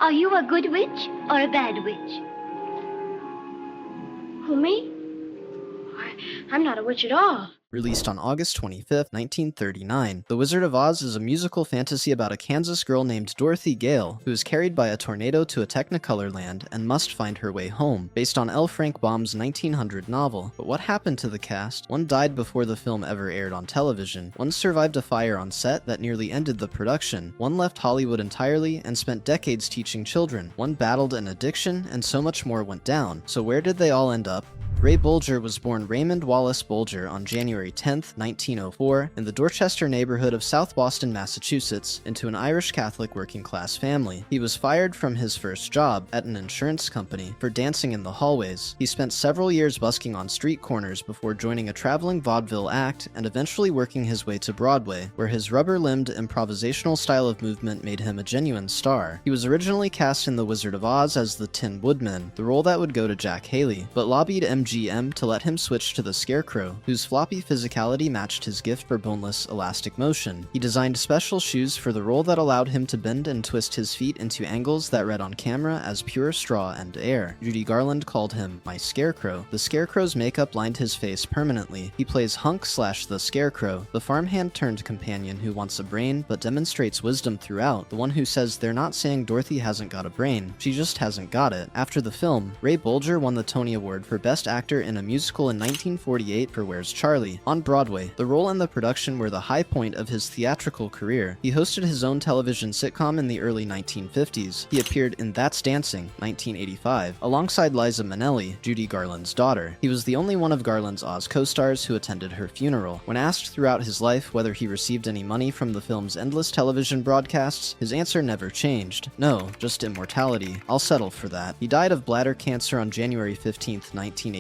Are you a good witch or a bad witch? Who, me? I'm not a witch at all. Released on August 25, 1939, The Wizard of Oz is a musical fantasy about a Kansas girl named Dorothy Gale, who is carried by a tornado to a technicolor land and must find her way home, based on L. Frank Baum's 1900 novel. But what happened to the cast? One died before the film ever aired on television, one survived a fire on set that nearly ended the production, one left Hollywood entirely and spent decades teaching children, one battled an addiction, and so much more went down. So where did they all end up? Ray Bolger was born Raymond Wallace Bolger on January 10, 1904, in the Dorchester neighborhood of South Boston, Massachusetts, into an Irish Catholic working-class family. He was fired from his first job, at an insurance company, for dancing in the hallways. He spent several years busking on street corners before joining a traveling vaudeville act and eventually working his way to Broadway, where his rubber-limbed improvisational style of movement made him a genuine star. He was originally cast in The Wizard of Oz as the Tin Woodman, the role that would go to Jack Haley, but lobbied MGM to let him switch to the Scarecrow, whose floppy physicality matched his gift for boneless, elastic motion. He designed special shoes for the role that allowed him to bend and twist his feet into angles that read on camera as pure straw and air. Judy Garland called him "my Scarecrow." The Scarecrow's makeup lined his face permanently. He plays Hunk/the Scarecrow, the farmhand-turned companion who wants a brain but demonstrates wisdom throughout, the one who says they're not saying Dorothy hasn't got a brain, she just hasn't got it. After the film, Ray Bolger won the Tony Award for Best Actor in a Musical in 1948 for Where's Charlie? On Broadway, the role and the production were the high point of his theatrical career. He hosted his own television sitcom in the early 1950s. He appeared in That's Dancing, 1985, alongside Liza Minnelli, Judy Garland's daughter. He was the only one of Garland's Oz co-stars who attended her funeral. When asked throughout his life whether he received any money from the film's endless television broadcasts, his answer never changed. No, just immortality. I'll settle for that. He died of bladder cancer on January 15, 1987,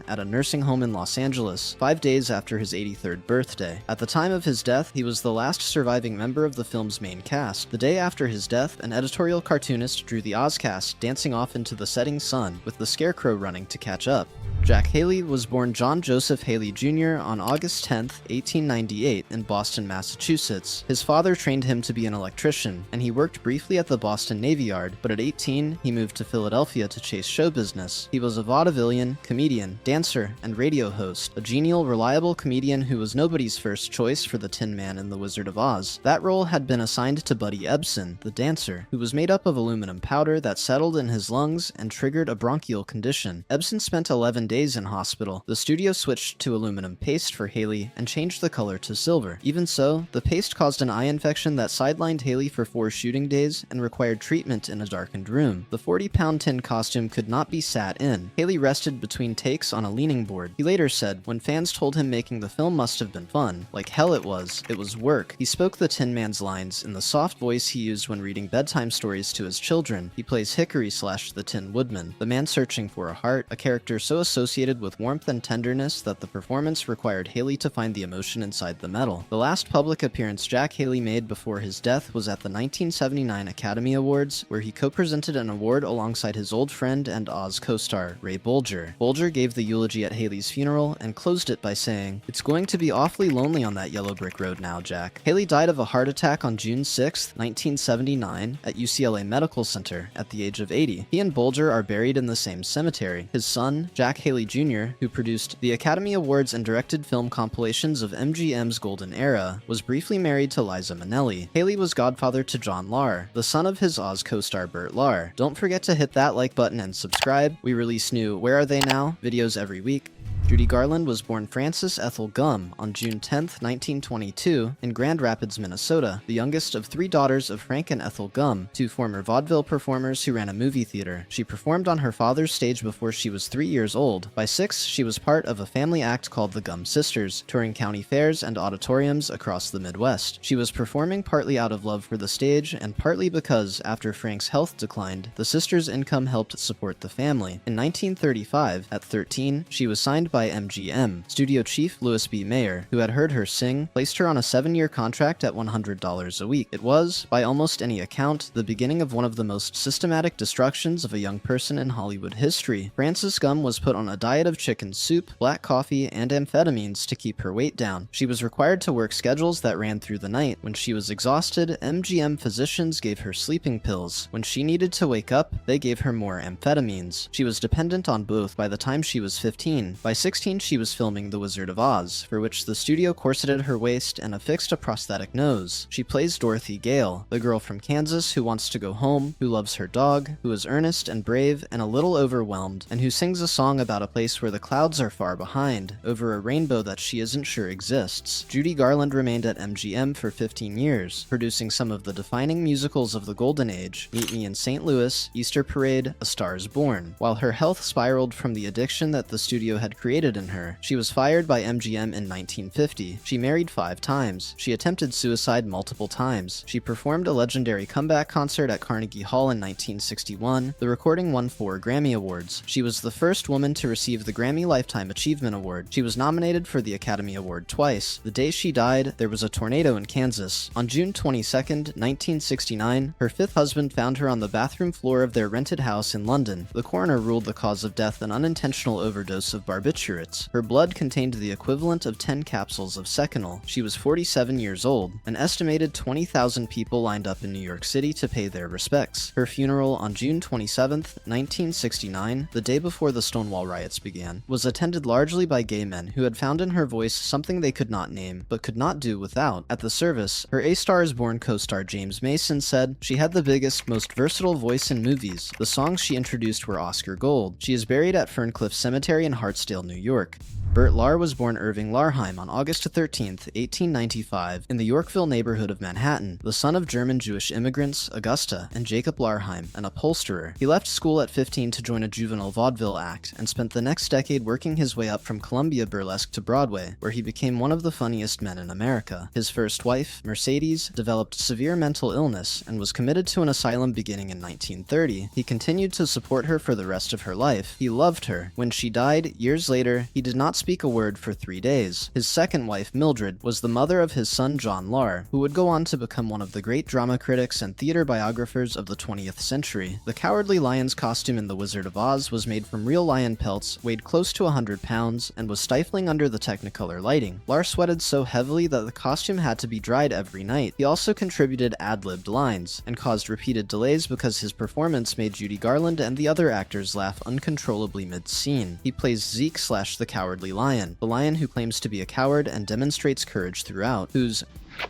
at a nursing home in Los Angeles, 5 days after his 83rd birthday. At the time of his death, he was the last surviving member of the film's main cast. The day after his death, an editorial cartoonist drew the Ozcast dancing off into the setting sun, with the Scarecrow running to catch up. Jack Haley was born John Joseph Haley Jr. on August 10, 1898, in Boston, Massachusetts. His father trained him to be an electrician, and he worked briefly at the Boston Navy Yard, but at 18, he moved to Philadelphia to chase show business. He was a vaudevillian, comedian, dancer, and radio host, a genial, reliable comedian who was nobody's first choice for the Tin Man in The Wizard of Oz. That role had been assigned to Buddy Ebsen, the dancer, who was made up of aluminum powder that settled in his lungs and triggered a bronchial condition. Ebsen spent 11 days in hospital. The studio switched to aluminum paste for Haley and changed the color to silver. Even so, the paste caused an eye infection that sidelined Haley for 4 shooting days and required treatment in a darkened room. The 40-pound tin costume could not be sat in. Haley rested between takes on a leaning board. He later said, when fans told him making the film must have been fun, like hell it was work. He spoke the Tin Man's lines in the soft voice he used when reading bedtime stories to his children. He plays Hickory/the Tin Woodman, the man searching for a heart, a character so associated with warmth and tenderness that the performance required Haley to find the emotion inside the metal. The last public appearance Jack Haley made before his death was at the 1979 Academy Awards, where he co-presented an award alongside his old friend and Oz co-star, Ray Bolger. Bolger gave the eulogy at Haley's funeral and closed it by saying, "It's going to be awfully lonely on that yellow brick road now, Jack." Haley died of a heart attack on June 6, 1979, at UCLA Medical Center at the age of 80. He and Bolger are buried in the same cemetery. His son, Jack Haley Jr., who produced the Academy Awards and directed film compilations of MGM's Golden Era, was briefly married to Liza Minnelli. Haley was godfather to John Lahr, the son of his Oz co-star Burt Lahr. Don't forget to hit that like button and subscribe. We release new Where Are They Now? Videos every week. Judy Garland was born Frances Ethel Gumm on June 10, 1922, in Grand Rapids, Minnesota, the youngest of 3 daughters of Frank and Ethel Gumm, 2 former vaudeville performers who ran a movie theater. She performed on her father's stage before she was 3 years old. By 6, she was part of a family act called the Gumm Sisters, touring county fairs and auditoriums across the Midwest. She was performing partly out of love for the stage, and partly because, after Frank's health declined, the sisters' income helped support the family. In 1935, at 13, she was signed by by MGM. Studio chief Louis B. Mayer, who had heard her sing, placed her on a 7-year contract at $100 a week. It was, by almost any account, the beginning of one of the most systematic destructions of a young person in Hollywood history. Frances Gumm was put on a diet of chicken soup, black coffee, and amphetamines to keep her weight down. She was required to work schedules that ran through the night. When she was exhausted, MGM physicians gave her sleeping pills. When she needed to wake up, they gave her more amphetamines. She was dependent on both by the time she was 15. By 16, she was filming The Wizard of Oz, for which the studio corseted her waist and affixed a prosthetic nose. She plays Dorothy Gale, the girl from Kansas who wants to go home, who loves her dog, who is earnest and brave and a little overwhelmed, and who sings a song about a place where the clouds are far behind, over a rainbow that she isn't sure exists. Judy Garland remained at MGM for 15 years, producing some of the defining musicals of the Golden Age: Meet Me in St. Louis, Easter Parade, A Star is Born. While her health spiraled from the addiction that the studio had created in her, she was fired by MGM in 1950. She married 5 times. She attempted suicide multiple times. She performed a legendary comeback concert at Carnegie Hall in 1961. The recording won 4 Grammy Awards. She was the first woman to receive the Grammy Lifetime Achievement Award. She was nominated for the Academy Award twice. The day she died, there was a tornado in Kansas. On June 22, 1969, her 5th husband found her on the bathroom floor of their rented house in London. The coroner ruled the cause of death an unintentional overdose of barbiturates. Her blood contained the equivalent of 10 capsules of Seconal. She was 47 years old. An estimated 20,000 people lined up in New York City to pay their respects. Her funeral on June 27, 1969, the day before the Stonewall riots began, was attended largely by gay men who had found in her voice something they could not name, but could not do without. At the service, her A Star is Born co-star James Mason said, "She had the biggest, most versatile voice in movies. The songs she introduced were Oscar gold." She is buried at Ferncliff Cemetery in Hartsdale, New York. Bert Lahr was born Irving Larheim on August 13, 1895, in the Yorkville neighborhood of Manhattan, the son of German-Jewish immigrants Augusta and Jacob Larheim, an upholsterer. He left school at 15 to join a juvenile vaudeville act, and spent the next decade working his way up from Columbia burlesque to Broadway, where he became one of the funniest men in America. His first wife, Mercedes, developed severe mental illness and was committed to an asylum beginning in 1930. He continued to support her for the rest of her life. He loved her. When she died, years later, he did not speak a word for 3 days. His second wife, Mildred, was the mother of his son John Lahr, who would go on to become one of the great drama critics and theater biographers of the 20th century. The Cowardly Lion's costume in The Wizard of Oz was made from real lion pelts, weighed close to 100 pounds, and was stifling under the Technicolor lighting. Lahr sweated so heavily that the costume had to be dried every night. He also contributed ad-libbed lines, and caused repeated delays because his performance made Judy Garland and the other actors laugh uncontrollably mid-scene. He plays Zeke/the Cowardly Lion, the lion who claims to be a coward and demonstrates courage throughout, who's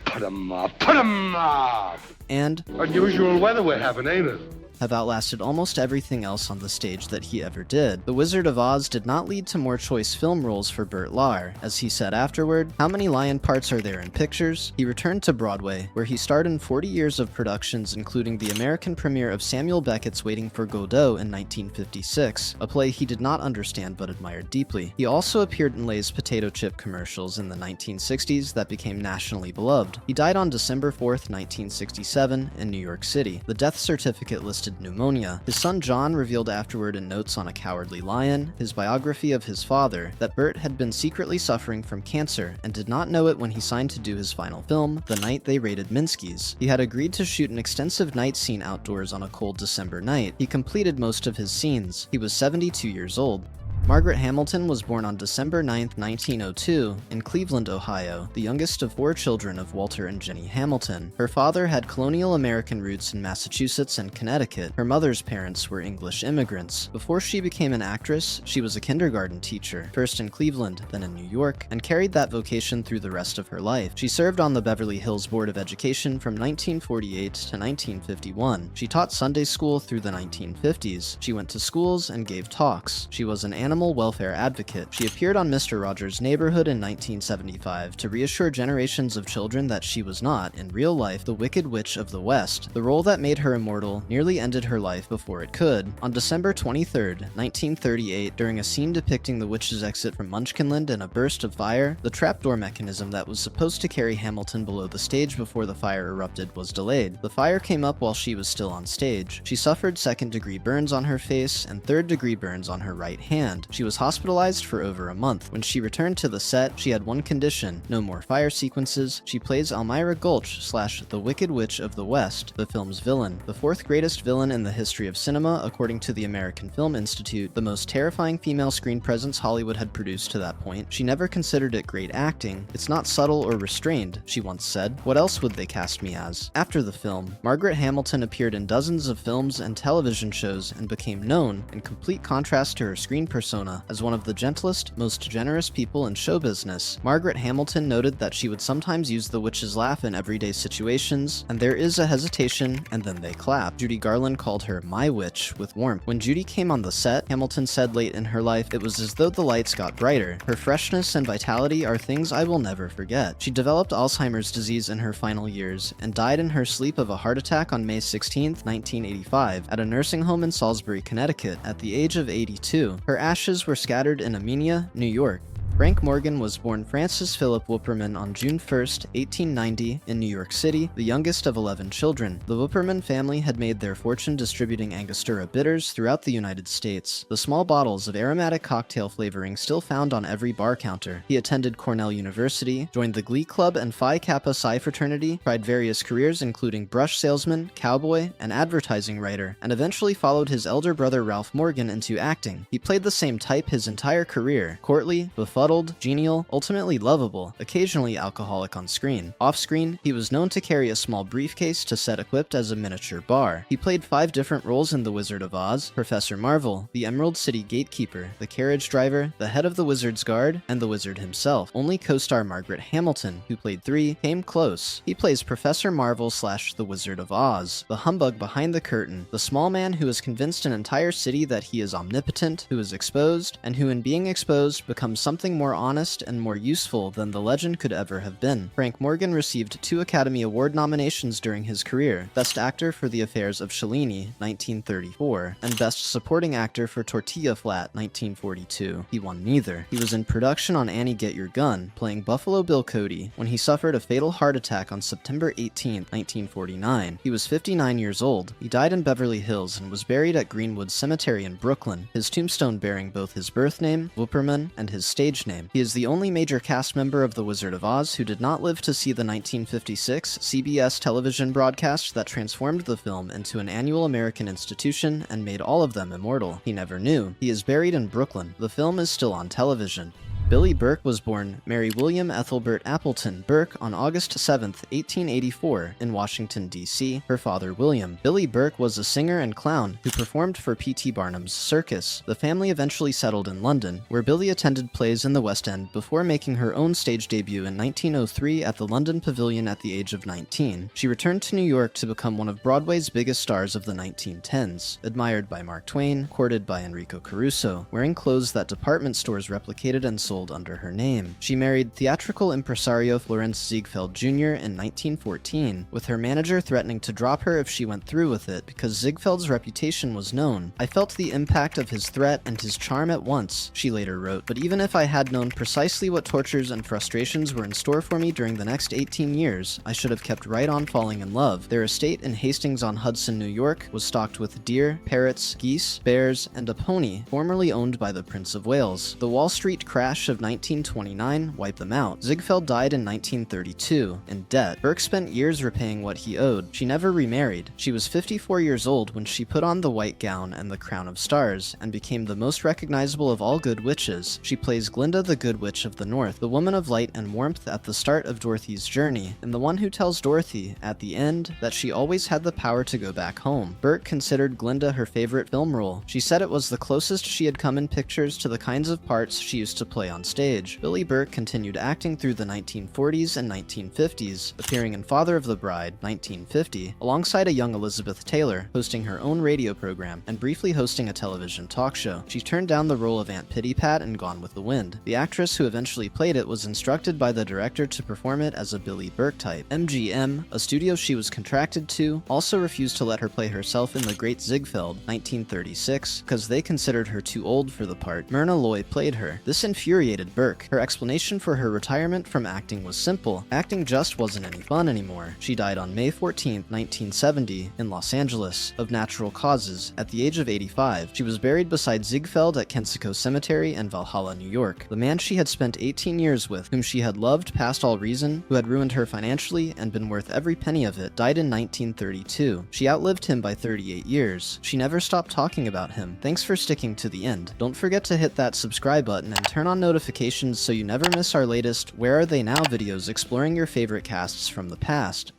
Put 'em up! Put 'em up! and Unusual weather we're having, ain't it? have outlasted almost everything else on the stage that he ever did. The Wizard of Oz did not lead to more choice film roles for Bert Lahr. As he said afterward, "How many lion parts are there in pictures?" He returned to Broadway, where he starred in 40 years of productions, including the American premiere of Samuel Beckett's Waiting for Godot in 1956, a play he did not understand but admired deeply. He also appeared in Lay's potato chip commercials in the 1960s that became nationally beloved. He died on December 4, 1967, in New York City. The death certificate listed pneumonia. His son John revealed afterward in Notes on a Cowardly Lion, his biography of his father, that Bert had been secretly suffering from cancer and did not know it when he signed to do his final film, The Night They Raided Minsky's. He had agreed to shoot an extensive night scene outdoors on a cold December night. He completed most of his scenes. He was 72 years old. Margaret Hamilton was born on December 9, 1902, in Cleveland, Ohio, the youngest of 4 children of Walter and Jenny Hamilton. Her father had colonial American roots in Massachusetts and Connecticut. Her mother's parents were English immigrants. Before she became an actress, she was a kindergarten teacher, first in Cleveland, then in New York, and carried that vocation through the rest of her life. She served on the Beverly Hills Board of Education from 1948 to 1951. She taught Sunday school through the 1950s. She went to schools and gave talks. She was an animal welfare advocate. She appeared on Mr. Rogers' Neighborhood in 1975 to reassure generations of children that she was not, in real life, the Wicked Witch of the West. The role that made her immortal nearly ended her life before it could. On December 23, 1938, during a scene depicting the witch's exit from Munchkinland in a burst of fire, the trapdoor mechanism that was supposed to carry Hamilton below the stage before the fire erupted was delayed. The fire came up while she was still on stage. She suffered second-degree burns on her face and third-degree burns on her right hand. hand. She was hospitalized for over a month. When she returned to the set, she had one condition: no more fire sequences. She plays Elmira Gulch / the Wicked Witch of the West, the film's villain. The fourth greatest villain in the history of cinema, according to the American Film Institute, the most terrifying female screen presence Hollywood had produced to that point. She never considered it great acting. "It's not subtle or restrained," she once said. "What else would they cast me as?" After the film, Margaret Hamilton appeared in dozens of films and television shows and became known, in complete contrast to her screen persona, as one of the gentlest, most generous people in show business. Margaret Hamilton noted that she would sometimes use the witch's laugh in everyday situations, and there is a hesitation, and then they clap. Judy Garland called her "my witch" with warmth. When Judy came on the set, Hamilton said late in her life, "It was as though the lights got brighter. Her freshness and vitality are things I will never forget." She developed Alzheimer's disease in her final years, and died in her sleep of a heart attack on May 16, 1985, at a nursing home in Salisbury, Connecticut, at the age of 82. Her ashes were scattered in Amenia, New York. Frank Morgan was born Francis Philip Wupperman on June 1, 1890, in New York City, the youngest of 11 children. The Wupperman family had made their fortune distributing Angostura bitters throughout the United States, the small bottles of aromatic cocktail flavoring still found on every bar counter. He attended Cornell University, joined the Glee Club and Phi Kappa Psi fraternity, tried various careers including brush salesman, cowboy, and advertising writer, and eventually followed his elder brother Ralph Morgan into acting. He played the same type his entire career: courtly, befuddled, genial, ultimately lovable, occasionally alcoholic on screen. Off-screen, he was known to carry a small briefcase to set equipped as a miniature bar. He played 5 different roles in The Wizard of Oz: Professor Marvel, the Emerald City Gatekeeper, the carriage driver, the head of the Wizard's Guard, and the wizard himself. Only co-star Margaret Hamilton, who played 3, came close. He plays Professor Marvel / the Wizard of Oz, the humbug behind the curtain, the small man who has convinced an entire city that he is omnipotent, who is exposed, and who in being exposed becomes something more honest and more useful than the legend could ever have been. Frank Morgan received 2 Academy Award nominations during his career: Best Actor for The Affairs of Shalini, 1934, and Best Supporting Actor for Tortilla Flat, 1942. He won neither. He was in production on Annie Get Your Gun, playing Buffalo Bill Cody, when he suffered a fatal heart attack on September 18, 1949. He was 59 years old. He died in Beverly Hills and was buried at Greenwood Cemetery in Brooklyn, his tombstone bearing both his birth name, Wupperman, and his stage name. He is the only major cast member of The Wizard of Oz who did not live to see the 1956 CBS television broadcast that transformed the film into an annual American institution and made all of them immortal. He never knew. He is buried in Brooklyn. The film is still on television. Billy Burke was born Mary William Ethelbert Appleton Burke on August 7, 1884, in Washington, D.C., her father William. Billy Burke was a singer and clown who performed for P.T. Barnum's circus. The family eventually settled in London, where Billy attended plays in the West End before making her own stage debut in 1903 at the London Pavilion at the age of 19. She returned to New York to become one of Broadway's biggest stars of the 1910s, admired by Mark Twain, courted by Enrico Caruso, wearing clothes that department stores replicated and sold under her name. She married theatrical impresario Florence Ziegfeld Jr. in 1914, with her manager threatening to drop her if she went through with it because Ziegfeld's reputation was known. "I felt the impact of his threat and his charm at once," she later wrote, "but even if I had known precisely what tortures and frustrations were in store for me during the next 18 years, I should have kept right on falling in love." Their estate in Hastings-on-Hudson, New York, was stocked with deer, parrots, geese, bears, and a pony formerly owned by the Prince of Wales. The Wall Street crash of 1929 wiped them out. Ziegfeld died in 1932, in debt. Burke spent years repaying what he owed. She never remarried. She was 54 years old when she put on the white gown and the crown of stars, and became the most recognizable of all good witches. She plays Glinda the Good Witch of the North, the woman of light and warmth at the start of Dorothy's journey, and the one who tells Dorothy, at the end, that she always had the power to go back home. Burke considered Glinda her favorite film role. She said it was the closest she had come in pictures to the kinds of parts she used to play on stage. Billy Burke continued acting through the 1940s and 1950s, appearing in Father of the Bride, 1950, alongside a young Elizabeth Taylor, hosting her own radio program, and briefly hosting a television talk show. She turned down the role of Aunt Pitty-Pat in Gone with the Wind. The actress who eventually played it was instructed by the director to perform it as a Billy Burke type. MGM, a studio she was contracted to, also refused to let her play herself in The Great Ziegfeld, 1936, because they considered her too old for the part. Myrna Loy played her. This infuriated infuriated Burke. Her explanation for her retirement from acting was simple. Acting just wasn't any fun anymore. She died on May 14, 1970, in Los Angeles, of natural causes, at the age of 85. She was buried beside Ziegfeld at Kensico Cemetery in Valhalla, New York. The man she had spent 18 years with, whom she had loved past all reason, who had ruined her financially and been worth every penny of it, died in 1932. She outlived him by 38 years. She never stopped talking about him. Thanks for sticking to the end. Don't forget to hit that subscribe button and turn on notifications so you never miss our latest Where Are They Now videos exploring your favorite casts from the past.